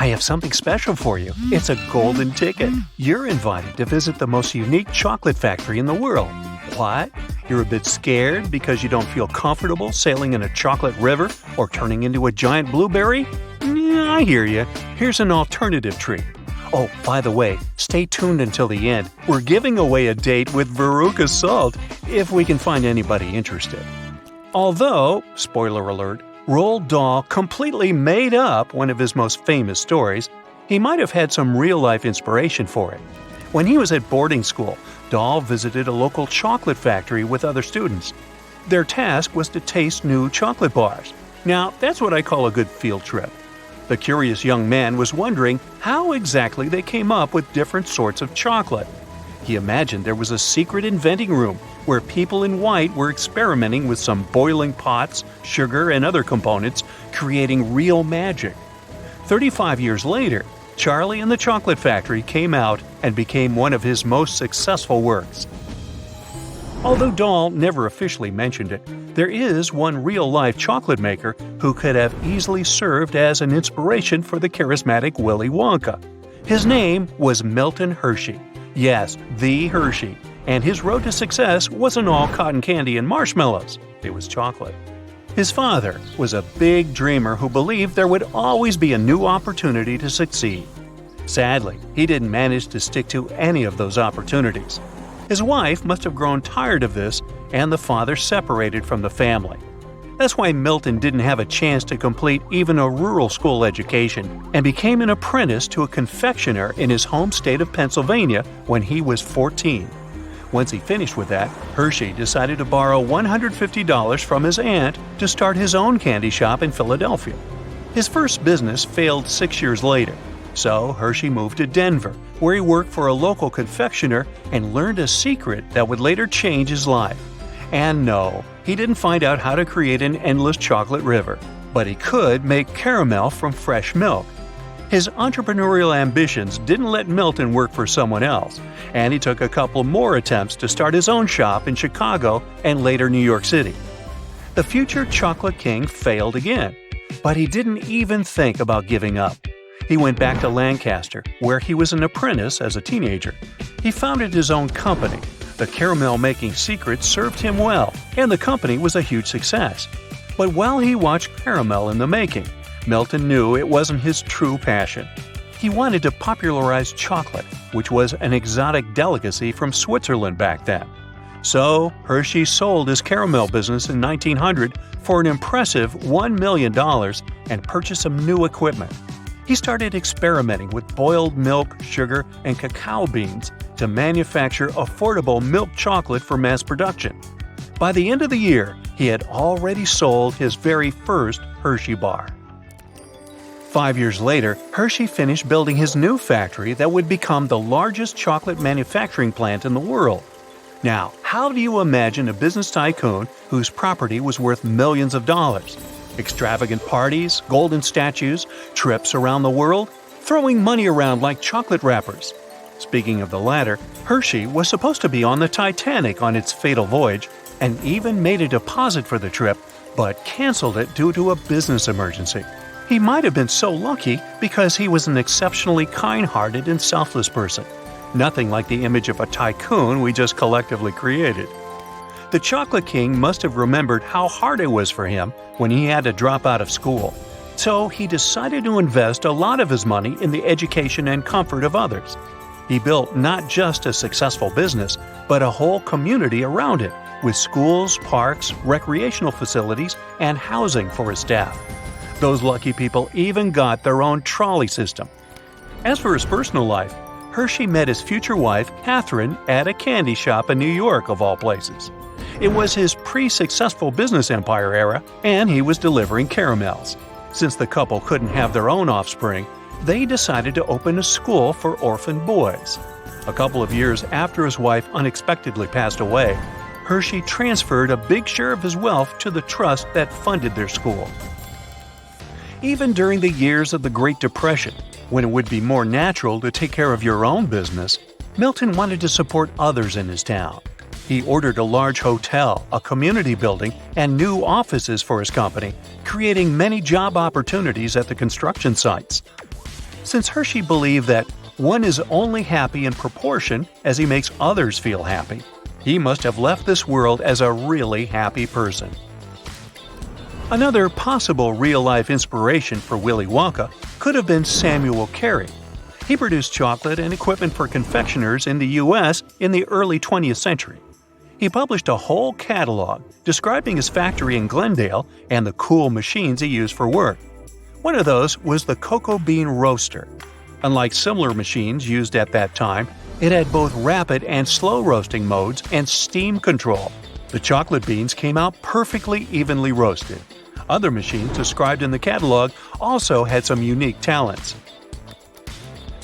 I have something special for you. It's a golden ticket. You're invited to visit the most unique chocolate factory in the world. What? You're a bit scared because you don't feel comfortable sailing in a chocolate river or turning into a giant blueberry? Yeah, I hear you. Here's an alternative treat. Oh, by the way, stay tuned until the end. We're giving away a date with Veruca Salt, if we can find anybody interested. Although, spoiler alert, Roald Dahl completely made up one of his most famous stories, he might have had some real-life inspiration for it. When he was at boarding school, Dahl visited a local chocolate factory with other students. Their task was to taste new chocolate bars. Now, that's what I call a good field trip. The curious young man was wondering how exactly they came up with different sorts of chocolate. He imagined there was a secret inventing room where people in white were experimenting with some boiling pots, sugar, and other components, creating real magic. 35 years later, Charlie and the Chocolate Factory came out and became one of his most successful works. Although Dahl never officially mentioned it, there is one real-life chocolate maker who could have easily served as an inspiration for the charismatic Willy Wonka. His name was Milton Hershey. Yes, the Hershey. And his road to success wasn't all cotton candy and marshmallows. It was chocolate. His father was a big dreamer who believed there would always be a new opportunity to succeed. Sadly, he didn't manage to stick to any of those opportunities. His wife must have grown tired of this, and the father separated from the family. That's why Milton didn't have a chance to complete even a rural school education and became an apprentice to a confectioner in his home state of Pennsylvania when he was 14. Once he finished with that, Hershey decided to borrow $150 from his aunt to start his own candy shop in Philadelphia. His first business failed 6 years later, so Hershey moved to Denver, where he worked for a local confectioner and learned a secret that would later change his life. And no, he didn't find out how to create an endless chocolate river, but he could make caramel from fresh milk. His entrepreneurial ambitions didn't let Milton work for someone else, and he took a couple more attempts to start his own shop in Chicago and later New York City. The future chocolate king failed again, but he didn't even think about giving up. He went back to Lancaster, where he was an apprentice as a teenager. He founded his own company. The caramel-making secret served him well, and the company was a huge success. But while he watched caramel in the making, Milton knew it wasn't his true passion. He wanted to popularize chocolate, which was an exotic delicacy from Switzerland back then. So, Hershey sold his caramel business in 1900 for an impressive $1 million and purchased some new equipment. He started experimenting with boiled milk, sugar, and cacao beans to manufacture affordable milk chocolate for mass production. By the end of the year, he had already sold his very first Hershey bar. 5 years later, Hershey finished building his new factory that would become the largest chocolate manufacturing plant in the world. Now, how do you imagine a business tycoon whose property was worth millions of dollars? Extravagant parties, golden statues, trips around the world, throwing money around like chocolate wrappers. Speaking of the latter, Hershey was supposed to be on the Titanic on its fatal voyage and even made a deposit for the trip, but canceled it due to a business emergency. He might have been so lucky because he was an exceptionally kind-hearted and selfless person. Nothing like the image of a tycoon we just collectively created. The Chocolate King must have remembered how hard it was for him when he had to drop out of school. So he decided to invest a lot of his money in the education and comfort of others. He built not just a successful business, but a whole community around it, with schools, parks, recreational facilities, and housing for his staff. Those lucky people even got their own trolley system. As for his personal life, Hershey met his future wife, Catherine, at a candy shop in New York, of all places. It was his pre-successful business empire era, and he was delivering caramels. Since the couple couldn't have their own offspring, they decided to open a school for orphan boys. A couple of years after his wife unexpectedly passed away, Hershey transferred a big share of his wealth to the trust that funded their school. Even during the years of the Great Depression, when it would be more natural to take care of your own business, Milton wanted to support others in his town. He ordered a large hotel, a community building, and new offices for his company, creating many job opportunities at the construction sites. since Hershey believed that one is only happy in proportion as he makes others feel happy. He must have left this world as a really happy person. Another possible real-life inspiration for Willy Wonka could have been Samuel Carey. He produced chocolate and equipment for confectioners in the U.S. in the early 20th century. He published a whole catalog describing his factory in Glendale and the cool machines he used for work. One of those was the cocoa bean roaster. Unlike similar machines used at that time, it had both rapid and slow roasting modes and steam control. The chocolate beans came out perfectly evenly roasted. Other machines described in the catalog also had some unique talents.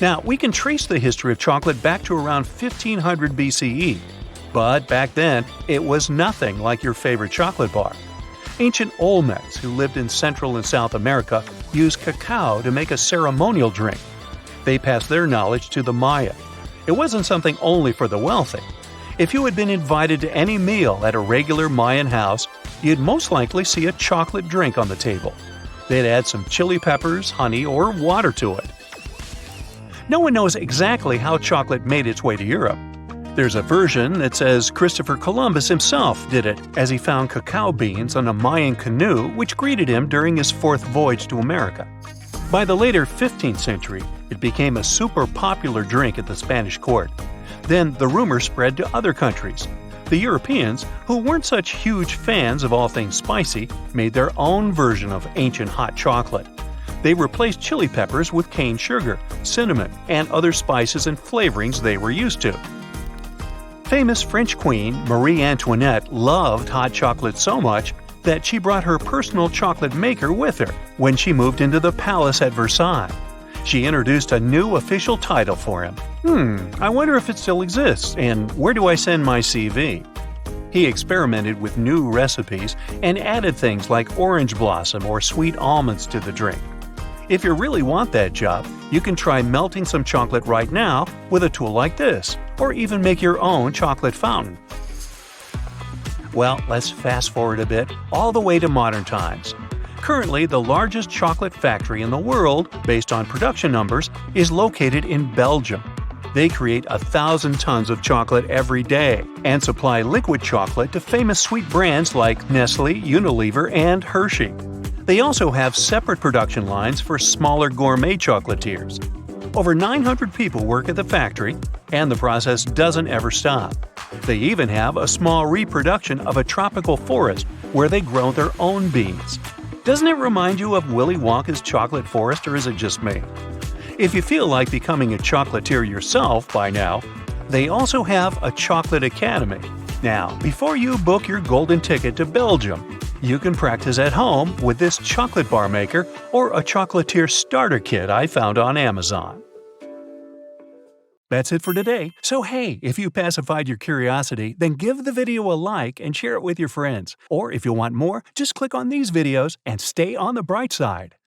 Now, we can trace the history of chocolate back to around 1500 BCE, but back then, it was nothing like your favorite chocolate bar. Ancient Olmecs, who lived in Central and South America, used cacao to make a ceremonial drink. They passed their knowledge to the Maya. It wasn't something only for the wealthy. If you had been invited to any meal at a regular Mayan house, you'd most likely see a chocolate drink on the table. They'd add some chili peppers, honey, or water to it. No one knows exactly how chocolate made its way to Europe. There's a version that says Christopher Columbus himself did it as he found cacao beans on a Mayan canoe which greeted him during his fourth voyage to America. By the later 15th century, it became a super popular drink at the Spanish court. Then the rumor spread to other countries. The Europeans, who weren't such huge fans of all things spicy, made their own version of ancient hot chocolate. They replaced chili peppers with cane sugar, cinnamon, and other spices and flavorings they were used to. Famous French queen Marie Antoinette loved hot chocolate so much that she brought her personal chocolate maker with her when she moved into the palace at Versailles. She introduced a new official title for him. I wonder if it still exists, and where do I send my CV? He experimented with new recipes and added things like orange blossom or sweet almonds to the drink. If you really want that job, you can try melting some chocolate right now with a tool like this, or even make your own chocolate fountain. Well, let's fast forward a bit, all the way to modern times. Currently, the largest chocolate factory in the world, based on production numbers, is located in Belgium. They create 1,000 tons of chocolate every day and supply liquid chocolate to famous sweet brands like Nestle, Unilever, and Hershey. They also have separate production lines for smaller gourmet chocolatiers. Over 900 people work at the factory, and the process doesn't ever stop. They even have a small reproduction of a tropical forest where they grow their own beans. Doesn't it remind you of Willy Wonka's chocolate forest, or is it just me? If you feel like becoming a chocolatier yourself by now, they also have a chocolate academy. Now, before you book your golden ticket to Belgium, you can practice at home with this chocolate bar maker or a chocolatier starter kit I found on Amazon. That's it for today. So hey, if you pacified your curiosity, then give the video a like and share it with your friends. Or if you want more, just click on these videos and stay on the bright side.